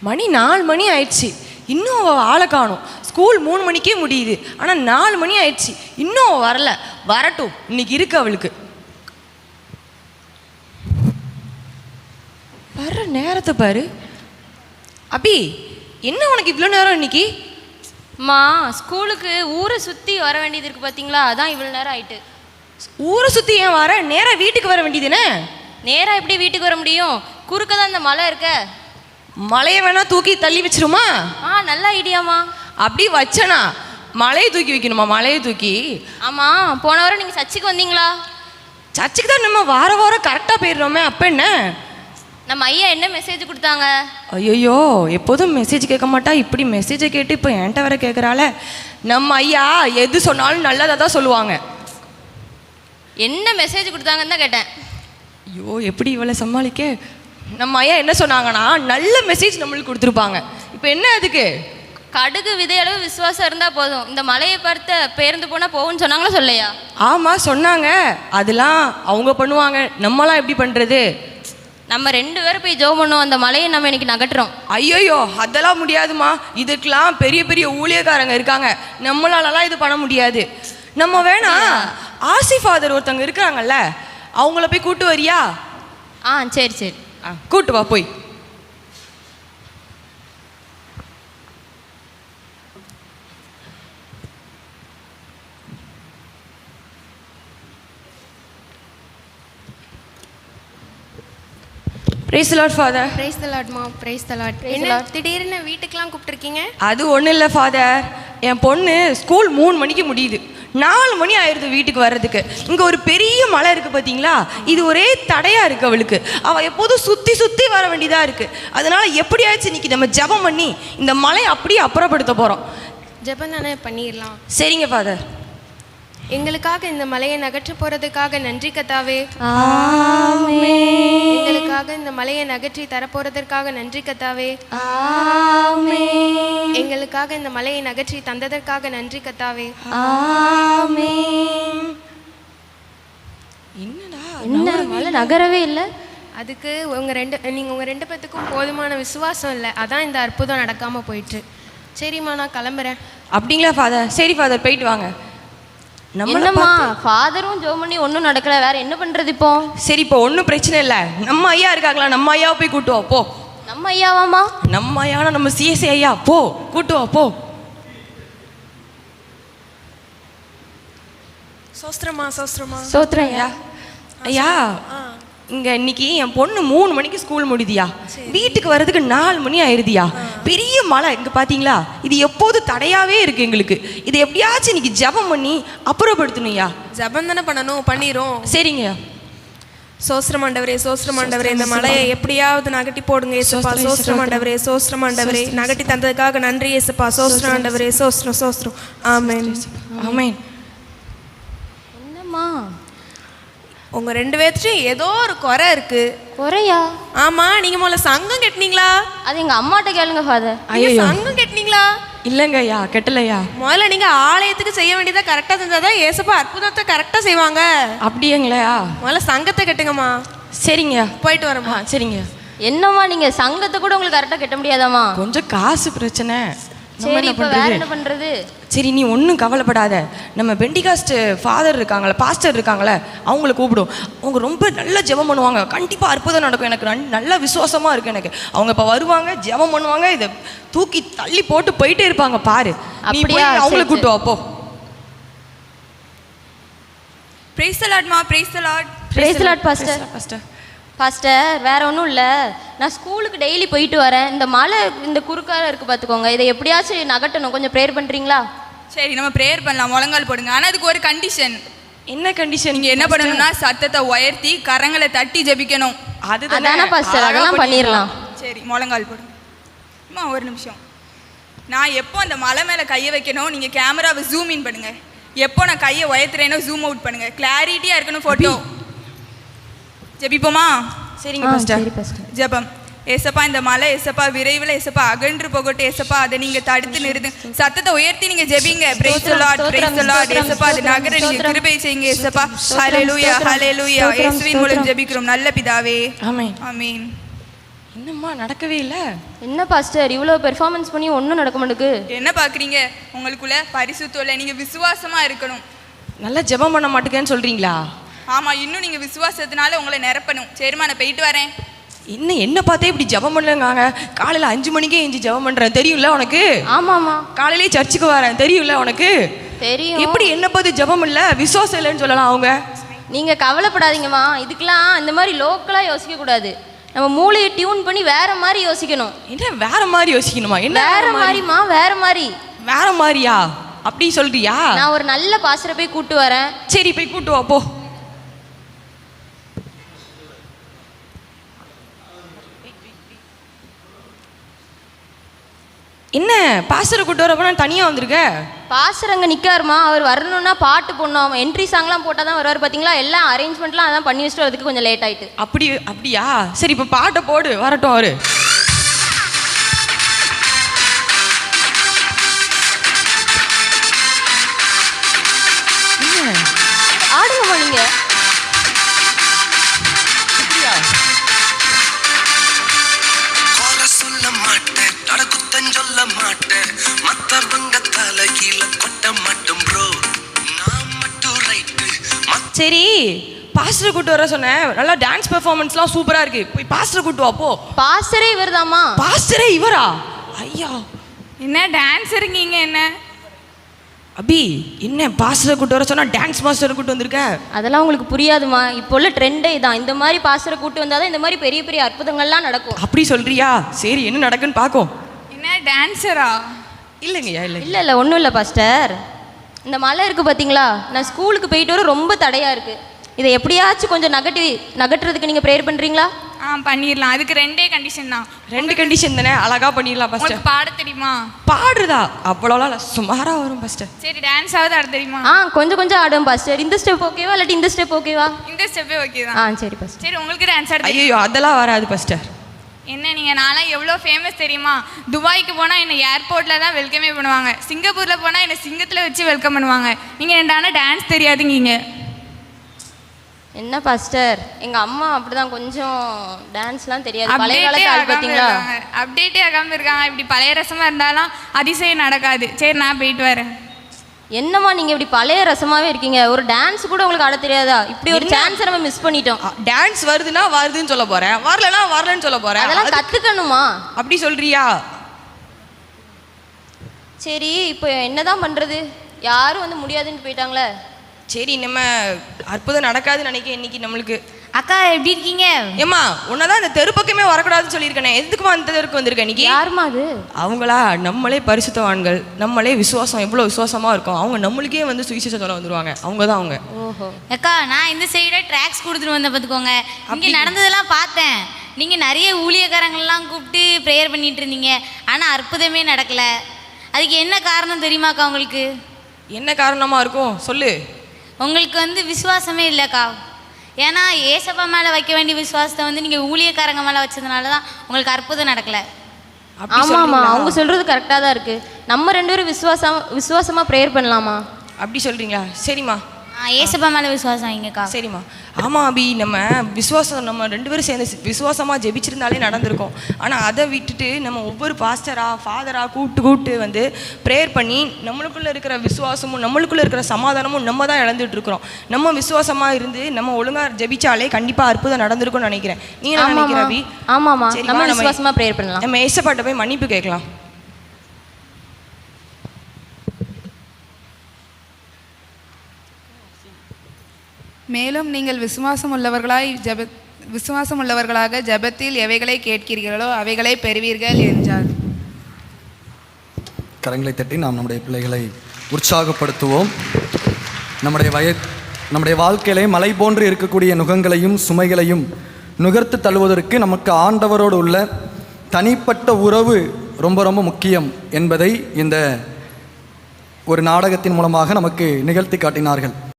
மணி 4 மணி ஆயிடுச்சு, இன்னும் அவள் ஆளை காணும். ஸ்கூல் 3 மணிக்கே முடியுது, ஆனால் 4 மணி ஆயிடுச்சு, இன்னும் அவள் வரல. வரட்டும், இன்னைக்கு இருக்கு அவளுக்கு. வர்ற நேரத்தை பாரு. அபி, என்ன உனக்கு இவ்வளோ நேரம் இன்னைக்கு? அம்மா, ஸ்கூலுக்கு ஊரை சுற்றி வர வேண்டியது இருக்குது பார்த்தீங்களா, அதான் இவ்வளோ நேரம் ஆயிட்டு. ஊரை சுற்றி ஏன் வர? நேராக வீட்டுக்கு வர வேண்டியதுனே. நேராக எப்படி வீட்டுக்கு வர முடியும்? குறுக்க தான் இந்த மலை இருக்க. மலையை வேணா தூக்கி தள்ளி வச்சிருமா? நல்ல ஐடியாமா. அப்படி வச்சனா மலையை தூக்கி வைக்கணுமா? மலையை தூக்கி. ஆமாம், போன வாரம் நீங்கள் சர்ச்சுக்கு வந்தீங்களா? சர்ச்சுக்கு தான் நம்ம வாரம் கரெக்டாக போயிடுறோமே. அப்போ என்ன? நம்ம ஐயா என்ன மெசேஜ் கொடுத்தாங்க? ஐயோ, எப்போதும் மெசேஜ் கேட்க மாட்டா, இப்படி மெசேஜை கேட்டு இப்போ என்கிட்ட வேற கேட்குறாள. நம்ம ஐயா எது சொன்னாலும் நல்லதாக தான் சொல்லுவாங்க. என்ன மெசேஜ் கொடுத்தாங்கன்னு தான் கேட்டேன். ஐயோ, எப்படி இவளை சமாளிக்க? நம்ம ஐயா என்ன சொன்னாங்கன்னா, நல்ல மெசேஜ் நம்மளுக்கு கொடுத்துருப்பாங்க. இப்போ என்ன அதுக்கு? கடுகு விதையளவு விசுவாசம் இருந்தால் போதும், இந்த மலையை பார்த்து பேருந்து போனால் போகும்னு சொன்னாங்களா சொல்லையா? ஆமாம் சொன்னாங்க. அதெல்லாம் அவங்க பண்ணுவாங்க, நம்மளாம் எப்படி பண்ணுறது? நம்ம 2 பேரும் போய் ஜெபம் பண்ணுவோம், அந்த மலையை நம்ம இன்னைக்கு நகட்டுறோம். ஐயோ, அதெல்லாம் முடியாதுமா. இதுக்கெல்லாம் பெரிய பெரிய ஊழியக்காரங்க இருக்காங்க, நம்மளாலலாம் இது பண்ண முடியாது. நம்ம வேணா ஆசி ஃபாதர் ஒருத்தவங்க இருக்கிறாங்கல்ல, அவங்கள போய் கூட்டு வரியா? சரி சரி, கூட்டு வா போய். Praise the Lord, Father. Praise the Lord, Mom. Praise the Lord. என்ன திடீர்னு வீட்டுக்கெல்லாம் கூப்பிட்டுருக்கீங்க? அது ஒன்றும் இல்லை ஃபாதர், என் பொண்ணு ஸ்கூல் 3 மணிக்கு முடியுது, 4 மணி ஆயிடுது வீட்டுக்கு வர்றதுக்கு. இங்கே ஒரு பெரிய மலை இருக்குது பார்த்தீங்களா, இது ஒரே தடையாக இருக்குது அவளுக்கு. அவள் எப்போதும் சுற்றி சுற்றி வர வேண்டியதாக இருக்குது. அதனால் எப்படியாச்சும் இன்னைக்கு நம்ம ஜெபம் பண்ணி இந்த மலையை அப்படியே அப்புறப்படுத்த போகிறோம். ஜெபம் தானே, பண்ணிடலாம். சரிங்க ஃபாதர். எங்களுக்காக இந்த மலையை நகற்ற போறதுக்காக நன்றி கத்தாவே. எங்களுக்காக இந்த மலையை நகற்றி தரப்போறதற்காக நன்றி கத்தாவே. எங்களுக்காக இந்த மலையை நகற்றி தந்ததற்காக நன்றி கத்தாவே. என்ன மலை நகரவே இல்லை? அதுக்கு நீங்க உங்க 2 பேத்துக்கும் போதுமான விசுவாசம் இல்லை, அதான் இந்த அற்புதம் நடக்காம போயிட்டு. சரிம்மா, நான் கிளம்புறேன். அப்படிங்களா ஃபாதர்? சரி ஃபாதர், போயிட்டு வாங்க. என்னம்மா, ஃபாதரும் ஜெபம் பண்ணி ஒன்றும் நடக்கல, வேற என்ன பண்றது இப்போ? சரி, இப்போ ஒன்றும் பிரச்சனை இல்லை, நம்ம ஐயா இருக்காங்களா, நம்ம ஐயாவை போய் கூட்டு வா போ. நம்ம ஐயாவாமா? நம்ம ஐயானா நம்ம சிஎஸ்ஐ ஐயா, போ கூட்டு வா போ. சோஸ்திரமா சோஸ்திரமா சோத்ரம் ஐயா. ஐயா, இங்க இன்னைக்கு என் பொண்ணு 3 மணிக்கு ஸ்கூல் முடியுதியா, வீட்டுக்கு வர்றதுக்கு 4 மணி ஆயிருதியா. பெரிய மழை இங்க பாத்தீங்களா, இது எப்போது தடையாவே இருக்கு எங்களுக்கு. இது எப்படியாச்சும் இன்னைக்கு ஜெபம் பண்ணி அப்புறப்படுத்தணும்யா. ஜெபம் தானே பண்ணணும், பண்ணிரும். சரிங்க. சோஸ்திரமாண்டவரே, சோஸ்திரமாண்டவரே, இந்த மலையை எப்படியாவது நகட்டி போடுங்க ஏசப்பா. சோஸ்திரமாண்டவரே, சோஸ்திரமாண்டவரே, நகட்டி தந்ததுக்காக நன்றி ஏசப்பா. சோஸ்திரமாண்டவரே, சோஸ்திரம் சோஸ்திரம். ஆமென் ஆமென். என்னம்மா, உங்க 2 பேர்த்தையும் ஏதோ ஒரு குறை இருக்கு. குறையா? ஆமா, நீங்க முதல்ல சங்கம் கட்டினீங்களா? அது எங்க அம்மாட்ட கேளுங்க ஃபாதர். ஐயோ, சங்கம் கட்டினீங்களா? இல்லைங்க ஐயா, கெட்டலையா. முதல்ல நீங்க ஆலயத்துக்கு செய்ய வேண்டியதை கரெக்டா செஞ்சாதான் ஏசப்பா அற்புதத்தை கரெக்டா செய்வாங்க. அப்படியேங்களா? முதல்ல சங்கத்தை கட்டுங்கம்மா. சரிங்க, போயிட்டு வரமா. சரிங்க. என்னம்மா, நீங்க சங்கத்தை கூட உங்களுக்கு கரெக்டாக கட்ட முடியாதாம்மா? கொஞ்சம் காசு பிரச்சனை. சரி, இப்போ வேற என்ன பண்றது? சரி, நீ ஒன்றும் கவலைப்படாத. நம்ம பெண்டிகாஸ்ட் ஃபாதர் இருக்காங்களே, பாஸ்டர் இருக்காங்களே, அவங்கள கூப்பிடும். அவங்க ரொம்ப நல்லா ஜெபம் பண்ணுவாங்க, கண்டிப்பாக அற்புதம் நடக்கும். எனக்கு நல்ல விசுவாசமாக இருக்குது எனக்கு. அவங்க இப்போ வருவாங்க, ஜெபம் பண்ணுவாங்க, இதை தூக்கி தள்ளி போட்டு போயிட்டே இருப்பாங்க பாரு. அப்படியே அவங்கள கூப்பிட்டு வாப்போ. பிரைஸ் தி லார்ட் மா. Praise the Lord. Praise the Lord pastor. Pastor, வேற ஒன்றும் இல்லை, நான் ஸ்கூலுக்கு டெய்லி போயிட்டு வரேன். இந்த மலை இந்த குறுக்கால இருக்குது பார்த்துக்கோங்க, இதை எப்படியாச்சும் நகட்டணும். கொஞ்சம் ப்ரேயர் பண்ணுறீங்களா? சரி, நம்ம ப்ரேயர் பண்ணலாம், முழங்கால் போடுங்க. ஆனால் அதுக்கு ஒரு கண்டிஷன். என்ன கண்டிஷன்? நீங்கள் என்ன பண்ணணும்னா சத்தத்தை உயர்த்தி கரங்களை தட்டி ஜெபிக்கணும். அதுதானே பாஸ்டர், அதெல்லாம் பண்ணிடலாம். சரி, முழங்கால் போடுங்க. அம்மா ஒரு நிமிஷம். நான் எப்போ அந்த மலை மேலே கையை வைக்கணும், நீங்கள் கேமராவை ஜூம் இன் பண்ணுங்க. எப்போ நான் கையை உயர்த்துறேனோ ஜூம் அவுட் பண்ணுங்க. கிளாரிட்டியாக இருக்கணும் ஃபோட்டோ. ஜெபிப்போமா? சரிங்க பாஸ்டர். ஜெபம். ஏசப்பா, இந்த மலை ஏசப்பா விரைவில் ஏசப்பா அகன்று போகட்டும் ஏசப்பா, அதை நீங்க தடுத்து நிறுத்து. சத்தத்தை உயர்த்தி நீங்க ஜெபிங்க. Praise the Lord, praise the Lord. ஏசப்பா, அது நகர நீங்க கிருபை செய்யுங்க ஏசப்பா. ஹல்லேலூயா, ஹல்லேலூயா. இயேசுவின் மூலம் ஜெபிக்கிறோம் நல்ல பிதாவே. ஆமென் ஆமென். என்னம்மா நடக்கவே இல்லை? என்ன பாஸ்டர் இவ்வளோ பெர்ஃபார்மன்ஸ் பண்ணி ஒன்றும் நடக்க மாட்டேங்குது. என்ன பார்க்குறீங்க? உங்களுக்குள்ள பரிசுத்தம் இல்லை, நீங்கள் விசுவாசமாக இருக்கணும். நல்லா ஜெபம் பண்ண மாட்டேங்கன்னு சொல்கிறீங்களா? ஆமாம், இன்னும் நீங்கள் விசுவாசத்தினால உங்களை நிரப்பணும். சரிம்மா, நான் போயிட்டு வரேன். என்ன பார்த்தே இப்படி ஜெபம் பண்ணலங்காங்க. காலையில் 5 மணிக்கே எஞ்சி ஜெபம் பண்ணுறேன், தெரியும்ல உனக்கு? ஆமாம்மா. காலையிலே சர்ச்சுக்கு வரேன், தெரியும்ல உனக்கு? தெரியும். எப்படி என்ன பார்த்து ஜெபம் இல்லை விசுவாசம் இல்லைன்னு சொல்லலாம் அவங்க? நீங்கள் கவலைப்படாதீங்கம்மா, இதுக்கெல்லாம் இந்த மாதிரி லோக்கலாக யோசிக்கக்கூடாது. நம்ம மூளையை டியூன் பண்ணி வேற மாதிரி யோசிக்கணும். என்ன வேற மாதிரி யோசிக்கணுமா? என்ன வேற மாதிரிமா? வேற மாதிரி. வேற மாதிரியா? அப்படி சொல்றியா? நான் ஒரு நல்ல பாஸ்டரை போய் கூட்டு வரேன். சரி, போய் கூட்டு வா போ. என்ன பாஸ்டரை கூட்டு வரப்ப நான் தனியாக வந்திருக்க? பாஸ்டர் அங்கே நிற்காருமா, அவர் வரணும்னா பாட்டு போடணும். அவன் என்ட்ரி சாங்லாம் போட்டால் தான் வருவார். பார்த்தீங்களா, எல்லாம் அரேஞ்ச்மெண்ட்லாம் அதான் பண்ணி வச்சுட்டு அதுக்கு கொஞ்சம் லேட் ஆயிட்டு. அப்படியா? சரி, இப்போ பாட்டை போடு, வரட்டும் அவரு. ஆடுங்கம்மா நீங்க. சரி, பாஸ்டரை கூட்டு வர சொன்னேன். நல்லா டான்ஸ் பெர்ஃபார்மன்ஸ்லாம் சூப்பரா இருக்கு. போய் பாஸ்டரை கூட்டு வா போ. பாஸ்டரே இவர்தாம்மா. பாஸ்டரே இவரா? ஐயா, என்ன டான்ஸருங்கீங்க? என்ன அபி, என்ன பாஸ்டரை கூட்டு வர சொன்னா டான்ஸ் மாஸ்டரை கூட்டு வந்திருக்க? அதெல்லாம் உங்களுக்கு புரியாதுமா. இப்போ உள்ள ட்ரெண்டே தான். இந்த மாதிரி பாஸ்டரை கூட்டு வந்தாதான் இந்த மாதிரி பெரிய பெரிய அற்புதங்கள்லாம் நடக்கும். அப்படி சொல்றியா? சரி, என்ன நடக்குன்னு பார்ப்போம். என்ன டான்ஸரா? இல்லைங்கய்யா, இல்லை ஒன்றும் இல்லை பாஸ்டர். இந்த மலை இருக்குது பார்த்தீங்களா, நான் ஸ்கூலுக்கு போயிட்டு வர ரொம்ப தடையாக இருக்குது. இதை எப்படியாச்சும் கொஞ்சம் நகட்டுறதுக்கு நீங்கள் ப்ரேயர் பண்ணுறீங்களா? பண்ணிடலாம். அதுக்கு 2 கண்டிஷன் தான். 2 கண்டிஷன் தானே, அழகா பண்ணிடலாம். பாஸ்டர் பாட தெரியுமா? பாடுறதா? அவ்வளோலாம் சுமாரா வரும் பாஸ்டர். சரி, டான்ஸ் ஆகுது ஆட தெரியுமா? கொஞ்சம் ஆடும் பாஸ்டர். இந்த ஸ்டெப் ஓகேவா இல்லாட்டி இந்த ஸ்டெப் ஓகேவா? இந்த ஸ்டெப்பே ஓகே தான். சரி பாஸ்டர். சரி, உங்களுக்கு டான்ஸ் ஆட ஐயோ, அதெல்லாம் வராது பாஸ்டர். என்ன நீங்கள், நான்லாம் எவ்வளோ ஃபேமஸ் தெரியுமா? துபாய்க்கு போனால் என்னை ஏர்போர்ட்டில் தான் வெல்கமே பண்ணுவாங்க. சிங்கப்பூரில் போனால் என்னை சிங்கத்தில் வச்சு வெல்கம் பண்ணுவாங்க. நீங்கள் என்னடானா டான்ஸ் தெரியாதுங்கீங்க. என்ன பாஸ்டர், எங்கள் அம்மா அப்படிதான், கொஞ்சம் டான்ஸ்லாம் தெரியாது. பழைய காலத்து ஆள் பார்த்தீங்களா? அப்டேட்டே ஆகாமல் இருக்காங்க. இப்படி பழைய ரசமாக இருந்தாலும் அதிசயம் நடக்காது. சரி, நான் போயிட்டு வரேன். என்னம்மா நீங்கள் இப்படி பழைய ரசமாகவே இருக்கீங்க? ஒரு டான்ஸ் கூட உங்களுக்கு ஆட தெரியாதா? இப்படி ஒரு சான்ஸை நம்ம மிஸ் பண்ணிட்டோம். டான்ஸ் வருதுன்னா வருதுன்னு சொல்ல போறேன், வரலன்னா வரலன்னு சொல்ல போறேன். அதெல்லாம் கற்றுக்கணுமா? அப்படி சொல்றியா? சரி, இப்போ என்னதான் பண்ணுறது? யாரும் வந்து முடியாதுன்னு போயிட்டாங்களே. சரி, நம்ம அற்புதம் நடக்காதுன்னு நினைக்கிறேன் இன்னைக்கு நம்மளுக்கு. அக்கா எப்படி இருக்கீங்க? ஏம்மா, உன்னதான் இந்த தெரு பக்கமே வரக்கூடாதுன்னு சொல்லியிருக்கேனே, எதுக்குமா அந்த தெருக்கு வந்திருக்கேன் இன்னைக்கு? யாருமா அது? அவங்களா? நம்மளே பரிசுத்தவான்கள், நம்மளே விசுவாசம் எவ்வளோ விசுவாசமாக இருக்கும். அவங்க நம்மளுக்கே வந்து சுவிசேஷம் சொல்ல வந்துருவாங்க. அவங்க தான் அவங்க. ஓஹோ. அக்கா, நான் இந்த சைடே ட்ராக்ஸ் கொடுத்துட்டு வந்தேன் பார்த்துக்கோங்க. இங்கே நடந்ததெல்லாம் பார்த்தேன். நீங்கள் நிறைய ஊழியக்காரங்கள்லாம் கூப்பிட்டு ப்ரேயர் பண்ணிட்டு இருந்தீங்க, ஆனால் அற்புதமே நடக்கலை. அதுக்கு என்ன காரணம் தெரியுமாக்கா உங்களுக்கு? என்ன காரணமாக இருக்கும் சொல்லு. உங்களுக்கு வந்து விசுவாசமே இல்லைக்கா. ஏன்னா ஏசப்பா மேலே வைக்க வேண்டிய விசுவாசத்தை வந்து நீங்கள் ஊழியக்காரங்க மேலே வச்சதுனால தான் உங்களுக்கு அற்புதம் நடக்கலை. ஆமாம்மா, அவங்க சொல்கிறது கரெக்டாக தான் இருக்குது. நம்ம 2 பேரும் விசுவாசமாக ப்ரேயர் பண்ணலாமா? அப்படி சொல்கிறீங்களா? சரிம்மா, ஏசப்பா மேலே விசுவாசம் வைங்கக்கா. சரிம்மா. ஆமாம் அபி, நம்ம விசுவாசம் நம்ம 2 பேரும் சேர்ந்து விசுவாசமாக ஜெபிச்சிருந்தாலே நடந்திருக்கும். ஆனால் அதை விட்டுட்டு நம்ம ஒவ்வொரு ஃபாதராக கூப்பிட்டு வந்து ப்ரேயர் பண்ணி நம்மளுக்குள்ளே இருக்கிற விசுவாசமும் நம்மளுக்குள்ளே இருக்கிற சமாதானமும் நம்ம தான் இழந்துட்டு இருக்கிறோம். நம்ம விசுவாசமாக இருந்து நம்ம ஒழுங்காக ஜெபிச்சாலே கண்டிப்பாக அற்புதம் நடந்திருக்கும்னு நினைக்கிறேன். நீ என்ன நினைக்கிற அபி? ஆமாம்மா, நம்ம விசுவாசமாக ப்ரேயர் பண்ணலாம். நம்ம ஏசப்பாட்ட போய் மன்னிப்பு கேட்கலாம். மேலும் நீங்கள் விசுவாசம் உள்ளவர்களாக ஜெபத்தில் எவைகளை கேட்கிறீர்களோ அவைகளை பெறுவீர்கள் என்றார். கரங்களை தட்டி நாம் நம்முடைய பிள்ளைகளை உற்சாகப்படுத்துவோம். நம்முடைய வாழ்க்கையிலே மலை போன்று இருக்கக்கூடிய நுகங்களையும் சுமைகளையும் நுகர்த்து தள்ளுவதற்கு நமக்கு ஆண்டவரோடு உள்ள தனிப்பட்ட உறவு ரொம்ப ரொம்ப முக்கியம் என்பதை இந்த ஒரு நாடகத்தின் மூலமாக நமக்கு நிகழ்த்தி காட்டினார்கள்.